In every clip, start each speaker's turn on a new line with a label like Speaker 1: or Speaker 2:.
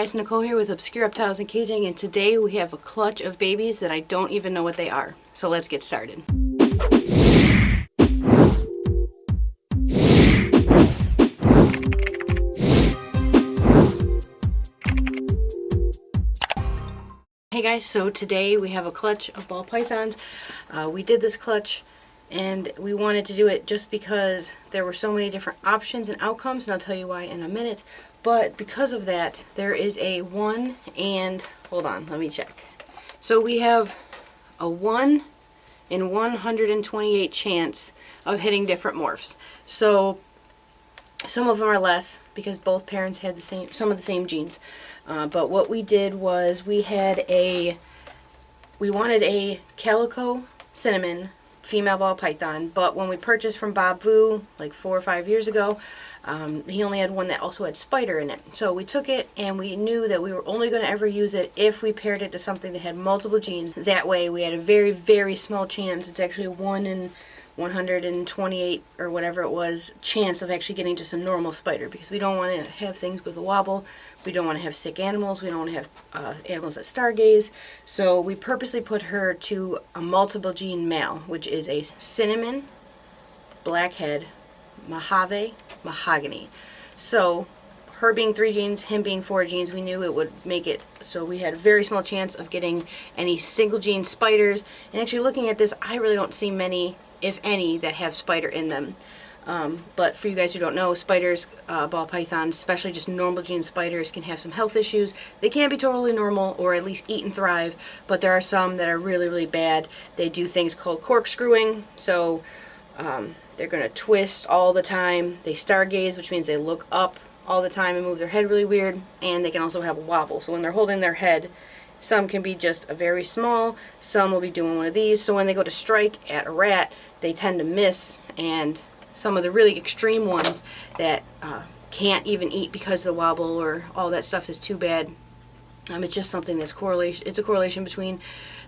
Speaker 1: Guys, Nicole here with Obscure Reptiles and Caging, and today we have a clutch of babies that I don't even know what they are. So let's get started. Hey guys, so today we have a clutch of ball pythons. We did this clutch and we wanted to do it just because there were so many different options and outcomes, and I'll tell you why in a minute. But because of that, there is a 1 and, hold on, let me check. So we have a 1 in 128 chance of hitting different morphs. So some of them are less because both parents had some of the same genes. But what we did was we wanted a calico cinnamon female ball python, but when we purchased from Bob Vu like 4 or 5 years ago, he only had one that also had spider in it. So we took it and we knew that we were only going to ever use it if we paired it to something that had multiple genes. That way we had a very, very small chance. It's actually a 1 in 128 or whatever it was chance of actually getting just a normal spider, because we don't want to have things with a wobble. We don't want to have sick animals. We don't want to have animals that stargaze. So we purposely put her to a multiple gene male, which is a cinnamon, blackhead, Mojave, mahogany. So her being 3 genes, him being 4 genes, we knew it would make it so we had a very small chance of getting any single gene spiders. And actually looking at this, I really don't see many, if any, that have spider in them. But for you guys who don't know, spiders, ball pythons, especially just normal gene spiders, can have some health issues. They can't be totally normal, or at least eat and thrive, but there are some that are really, really bad. They do things called corkscrewing, so they're going to twist all the time. They stargaze, which means they look up all the time and move their head really weird, and they can also have a wobble. So when they're holding their head, some can be just a very small, some will be doing one of these. So when they go to strike at a rat, they tend to miss, and some of the really extreme ones that can't even eat because the wobble or all that stuff is too bad. It's just something that's correlation. It's a correlation between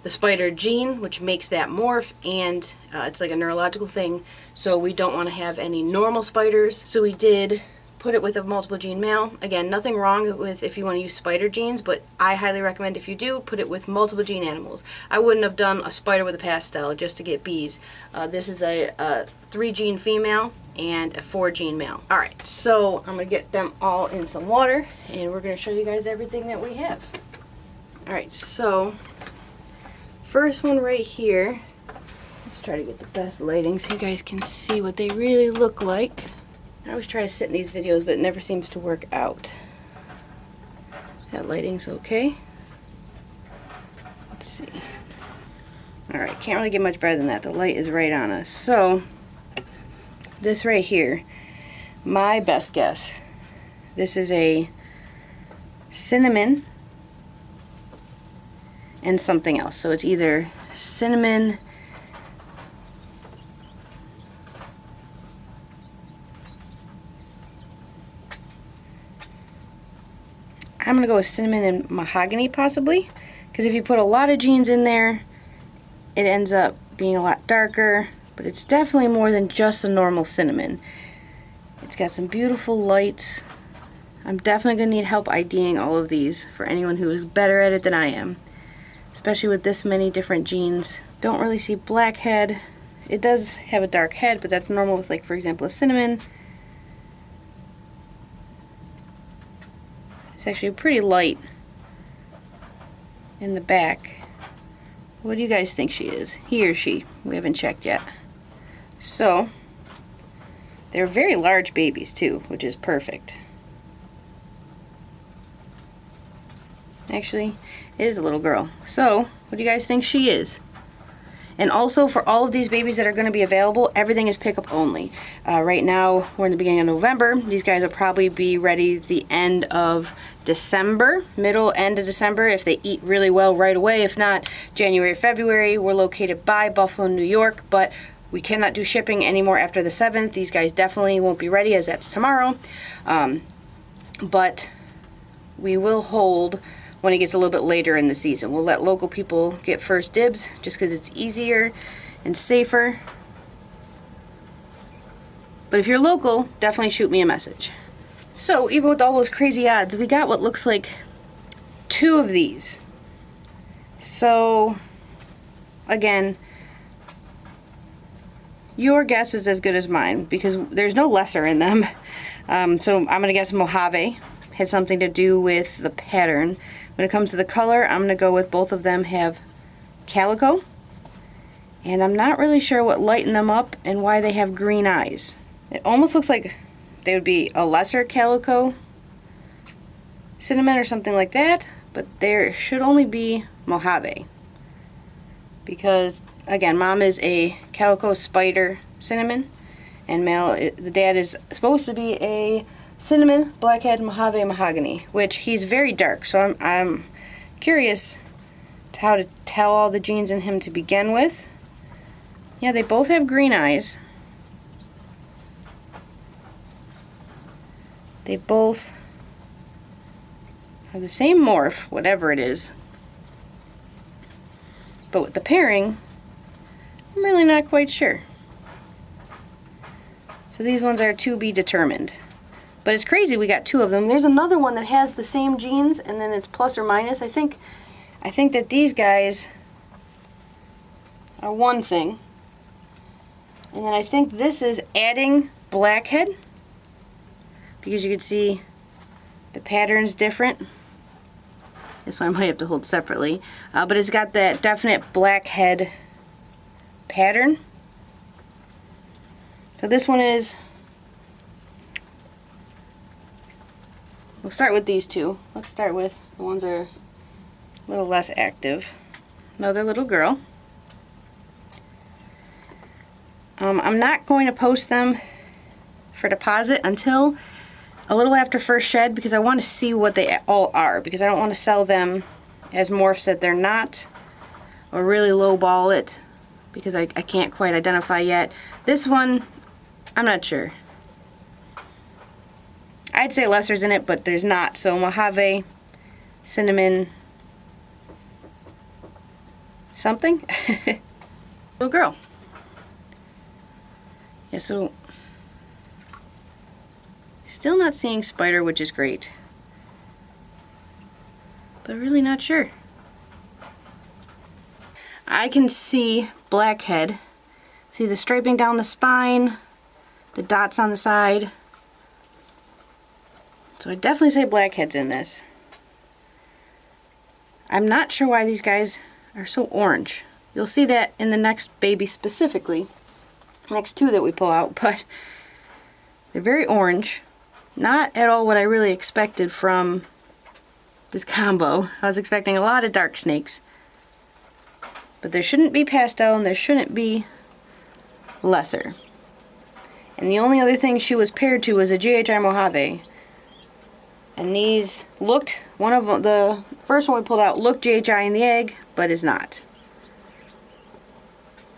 Speaker 1: the spider gene, which makes that morph, and it's like a neurological thing. So we don't want to have any normal spiders. So we did put it with a multiple gene male. Again, nothing wrong with if you want to use spider genes, but I highly recommend if you do, put it with multiple gene animals. I wouldn't have done a spider with a pastel just to get bees. This is a 3 gene female and a 4 gene male. Alright, so I'm going to get them all in some water and we're going to show you guys everything that we have. Alright, so first one right here. Let's try to get the best lighting so you guys can see what they really look like. I always try to sit in these videos, but it never seems to work out. That lighting's okay. Let's see. Alright, can't really get much better than that. The light is right on us. So, this right here, my best guess. This is a cinnamon and something else. So it's either cinnamon, I'm going to go with cinnamon and mahogany possibly, because if you put a lot of genes in there, it ends up being a lot darker, but it's definitely more than just a normal cinnamon. It's got some beautiful lights. I'm definitely going to need help IDing all of these for anyone who is better at it than I am, especially with this many different genes. Don't really see blackhead. It does have a dark head, but that's normal with, like, for example, a cinnamon. It's actually pretty light in the back. What do you guys think she is? He or she? We haven't checked yet. So, they're very large babies too, which is perfect. Actually, it is a little girl. So, what do you guys think she is? And also, for all of these babies that are going to be available, everything is pickup only. Right now, we're in the beginning of November. These guys will probably be ready the end of December, end of December, if they eat really well right away. If not, January, February. We're located by Buffalo, New York, but we cannot do shipping anymore after the 7th. These guys definitely won't be ready, as that's tomorrow. But we will hold when it gets a little bit later in the season. We'll let local people get first dibs just because it's easier and safer. But if you're local, definitely shoot me a message. So even with all those crazy odds, we got what looks like 2 of these. So, again, your guess is as good as mine because there's no lesser in them. So I'm going to guess Mojave had something to do with the pattern. When it comes to the color, I'm going to go with both of them have calico. And I'm not really sure what lightened them up and why they have green eyes. It almost looks like they would be a lesser calico cinnamon or something like that, but there should only be Mojave. Because, again, mom is a calico spider cinnamon, and the dad is supposed to be a cinnamon, blackhead, Mojave, mahogany, which he's very dark, so I'm curious how to tell all the genes in him to begin with. Yeah, they both have green eyes. They both are the same morph, whatever it is. But with the pairing, I'm really not quite sure. So these ones are to be determined. But it's crazy we got 2 of them. There's another one that has the same genes and then it's plus or minus. I think that these guys are one thing. And then I think this is adding blackhead, because you can see the pattern's different. This one I might have to hold separately. But it's got that definite blackhead pattern. So this one is, we'll start with these 2. Let's start with the ones that are a little less active. Another little girl. I'm not going to post them for deposit until a little after first shed, because I want to see what they all are, because I don't want to sell them as morphs that they're not, or really lowball it because I can't quite identify yet. This one, I'm not sure. I'd say lesser's in it, but there's not. So Mojave, cinnamon, something. Little girl. Yeah, so still not seeing spider, which is great, but really not sure. I can see blackhead. See the striping down the spine, the dots on the side. So I definitely say blackhead's in this. I'm not sure why these guys are so orange. You'll see that in the next baby specifically, next 2 that we pull out, but they're very orange. Not at all what I really expected from this combo. I was expecting a lot of dark snakes. But there shouldn't be pastel and there shouldn't be lesser. And the only other thing she was paired to was a GHI Mojave. And these looked, one of them, the first one we pulled out looked GHI in the egg, but is not.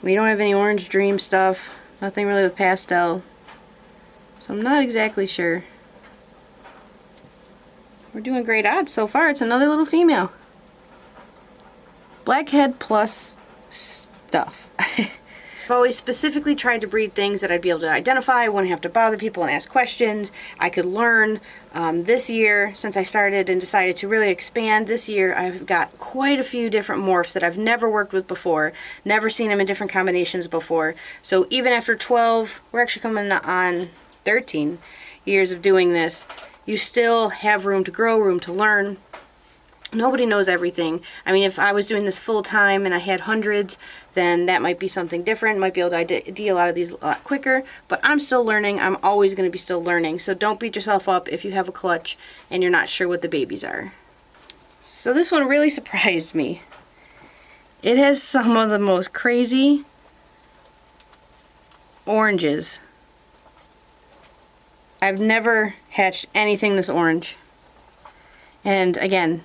Speaker 1: We don't have any orange dream stuff, nothing really with pastel. So I'm not exactly sure. We're doing great odds so far. It's another little female. Blackhead plus stuff. I've always specifically tried to breed things that I'd be able to identify. I wouldn't have to bother people and ask questions. I could learn. This year, since I started and decided to really expand, this year I've got quite a few different morphs that I've never worked with before, never seen them in different combinations before. So even after 12, we're actually coming on 13 years of doing this, you still have room to grow, room to learn. Nobody knows everything. I mean, if I was doing this full time and I had hundreds, then that might be something different. Might be able to ID a lot of these a lot quicker. But I'm still learning. I'm always going to be still learning. So don't beat yourself up if you have a clutch and you're not sure what the babies are. So this one really surprised me. It has some of the most crazy oranges. I've never hatched anything this orange. And again,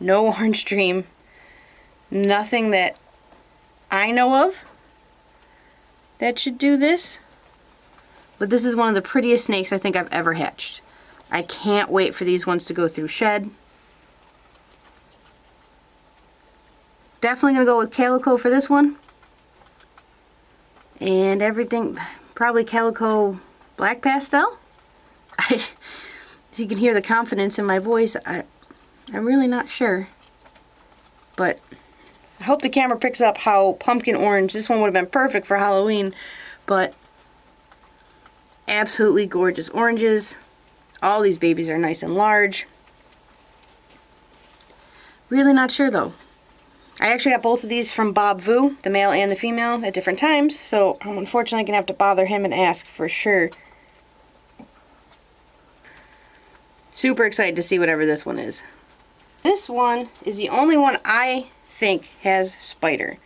Speaker 1: no orange dream, nothing that I know of that should do this. But this is one of the prettiest snakes I think I've ever hatched. I can't wait for these ones to go through shed. Definitely going to go with calico for this one. And everything, probably calico black pastel. You can hear the confidence in my voice. I'm really not sure. But I hope the camera picks up how pumpkin orange, this one would have been perfect for Halloween, but absolutely gorgeous oranges. All these babies are nice and large. Really not sure though. I actually got both of these from Bob Vu, the male and the female, at different times, so I'm unfortunately going to have to bother him and ask for sure. Super excited to see whatever this one is. This one is the only one I think has spider.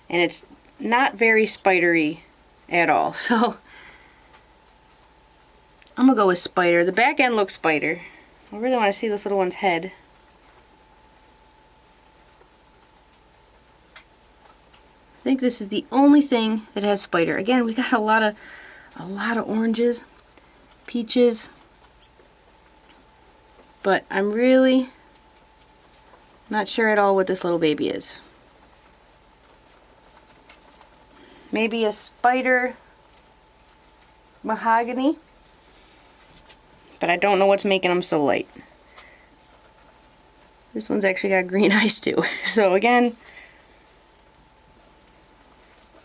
Speaker 1: And it's not very spidery at all, so I'm going to go with spider. The back end looks spider. I really want to see this little one's head. I think this is the only thing that has spider. Again, we got a lot of oranges, peaches, but I'm really not sure at all what this little baby is. Maybe a spider mahogany, but I don't know what's making them so light. This one's actually got green eyes too. So again,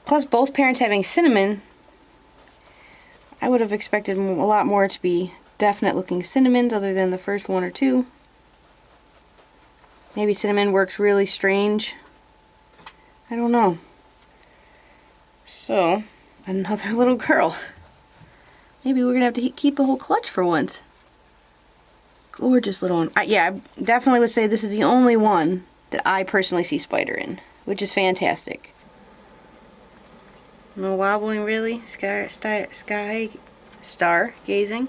Speaker 1: plus both parents having cinnamon, I would have expected a lot more to be definite looking cinnamons other than the first one or two. Maybe cinnamon works really strange. I don't know. So, another little girl. Maybe we're going to have to keep a whole clutch for once. Gorgeous little one. Yeah, I definitely would say this is the only one that I personally see spider in, which is fantastic. No wobbling really. Star gazing.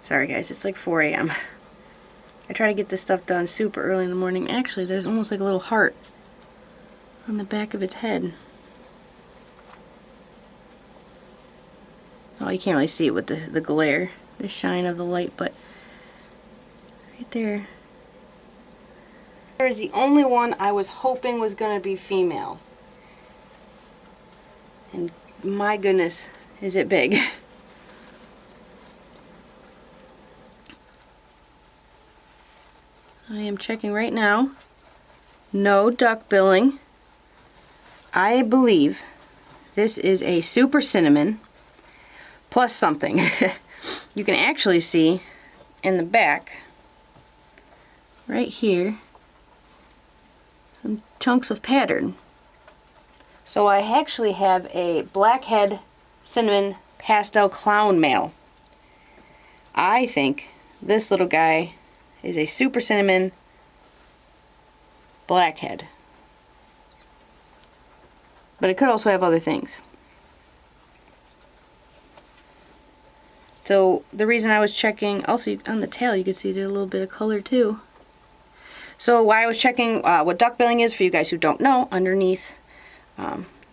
Speaker 1: Sorry guys, it's like 4 a.m. I try to get this stuff done super early in the morning. Actually, there's almost like a little heart on the back of its head. Oh, you can't really see it with the glare, the shine of the light, but right there. There's the only one I was hoping was going to be female. And my goodness, is it big. I am checking right now. No duck billing. I believe this is a super cinnamon plus something. You can actually see in the back, right here, some chunks of pattern. So I actually have a blackhead cinnamon pastel clown male. I think this little guy is a super cinnamon blackhead. But it could also have other things. So the reason I was checking, also on the tail you could see there's a little bit of color too. So why I was checking what duck billing is, for you guys who don't know, underneath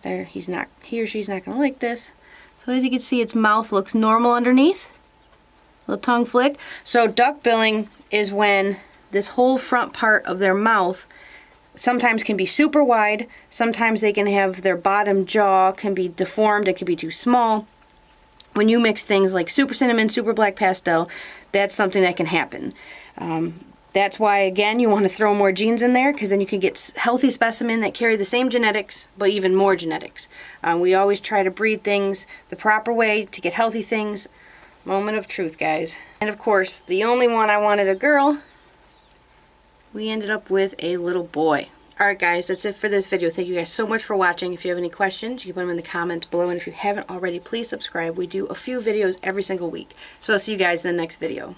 Speaker 1: there, he or she's not going to like this. So as you can see, its mouth looks normal underneath. Little tongue flick. So duck billing is when this whole front part of their mouth sometimes can be super wide, sometimes they can have their bottom jaw can be deformed, it can be too small. When you mix things like super cinnamon, super black pastel, that's something that can happen. That's why, again, you want to throw more genes in there, because then you can get healthy specimen that carry the same genetics, but even more genetics. We always try to breed things the proper way to get healthy things. Moment of truth, guys. And of course, the only one I wanted a girl, we ended up with a little boy. Alright guys, that's it for this video. Thank you guys so much for watching. If you have any questions, you can put them in the comments below. And if you haven't already, please subscribe. We do a few videos every single week. So I'll see you guys in the next video.